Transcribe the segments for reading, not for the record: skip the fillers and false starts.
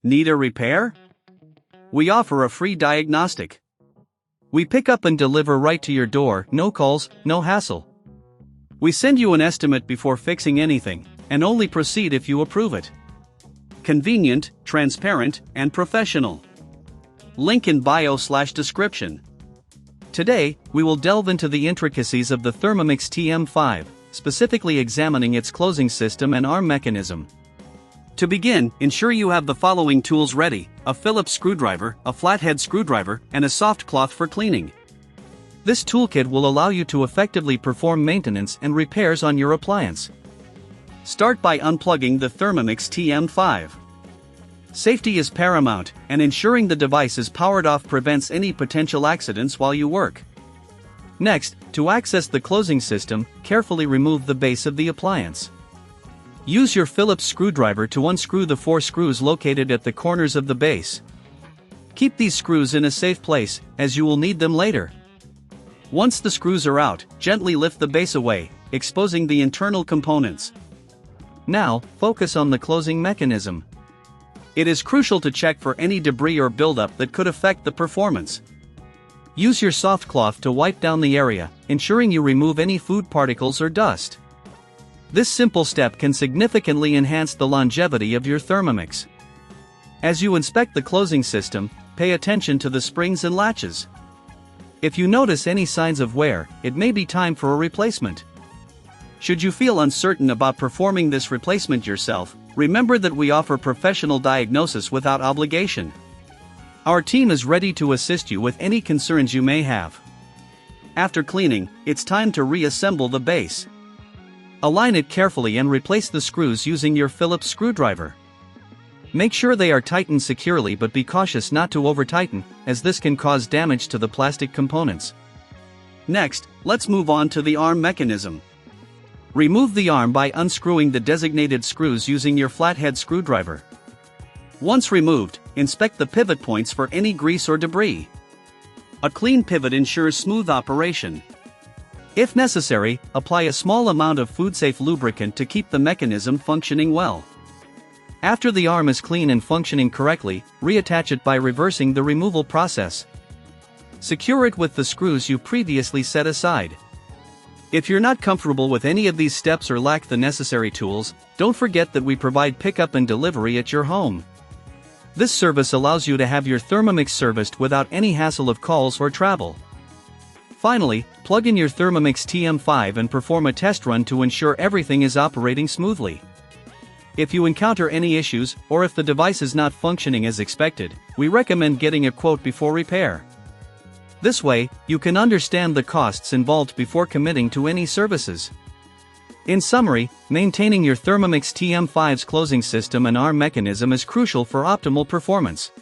Need a repair? We offer a free diagnostic. We pick up and deliver right to your door, no calls, no hassle. We send you an estimate before fixing anything, and only proceed if you approve it. Convenient, transparent, and professional. Link in bio/description. Today, we will delve into the intricacies of the Thermomix TM5, specifically examining its closing system and arm mechanism. To begin, ensure you have the following tools ready: a Phillips screwdriver, a flathead screwdriver, and a soft cloth for cleaning. This toolkit will allow you to effectively perform maintenance and repairs on your appliance. Start by unplugging the Thermomix TM5. Safety is paramount, and ensuring the device is powered off prevents any potential accidents while you work. Next, to access the closing system, carefully remove the base of the appliance. Use your Phillips screwdriver to unscrew the 4 screws located at the corners of the base. Keep these screws in a safe place, as you will need them later. Once the screws are out, gently lift the base away, exposing the internal components. Now, focus on the closing mechanism. It is crucial to check for any debris or buildup that could affect the performance. Use your soft cloth to wipe down the area, ensuring you remove any food particles or dust. This simple step can significantly enhance the longevity of your Thermomix. As you inspect the closing system, pay attention to the springs and latches. If you notice any signs of wear, it may be time for a replacement. Should you feel uncertain about performing this replacement yourself, remember that we offer professional diagnosis without obligation. Our team is ready to assist you with any concerns you may have. After cleaning, it's time to reassemble the base. Align it carefully and replace the screws using your Phillips screwdriver. Make sure they are tightened securely, but be cautious not to over-tighten, as this can cause damage to the plastic components. Next, let's move on to the arm mechanism. Remove the arm by unscrewing the designated screws using your flathead screwdriver. Once removed, inspect the pivot points for any grease or debris. A clean pivot ensures smooth operation. If necessary, apply a small amount of food-safe lubricant to keep the mechanism functioning well. After the arm is clean and functioning correctly, reattach it by reversing the removal process. Secure it with the screws you previously set aside. If you're not comfortable with any of these steps or lack the necessary tools, don't forget that we provide pickup and delivery at your home. This service allows you to have your Thermomix serviced without any hassle of calls or travel. Finally, plug in your Thermomix TM5 and perform a test run to ensure everything is operating smoothly. If you encounter any issues, or if the device is not functioning as expected, we recommend getting a quote before repair. This way, you can understand the costs involved before committing to any services. In summary, maintaining your Thermomix TM5's closing system and arm mechanism is crucial for optimal performance.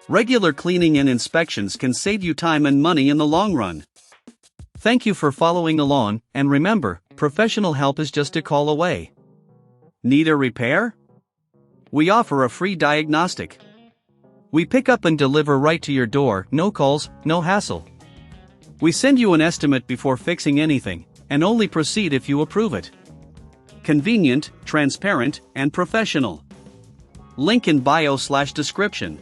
Regular cleaning and inspections can save you time and money in the long run. Thank you for following along, and remember, professional help is just a call away. Need a repair? We offer a free diagnostic. We pick up and deliver right to your door, no calls, no hassle. We send you an estimate before fixing anything, and only proceed if you approve it. Convenient, transparent, and professional. Link in bio/description.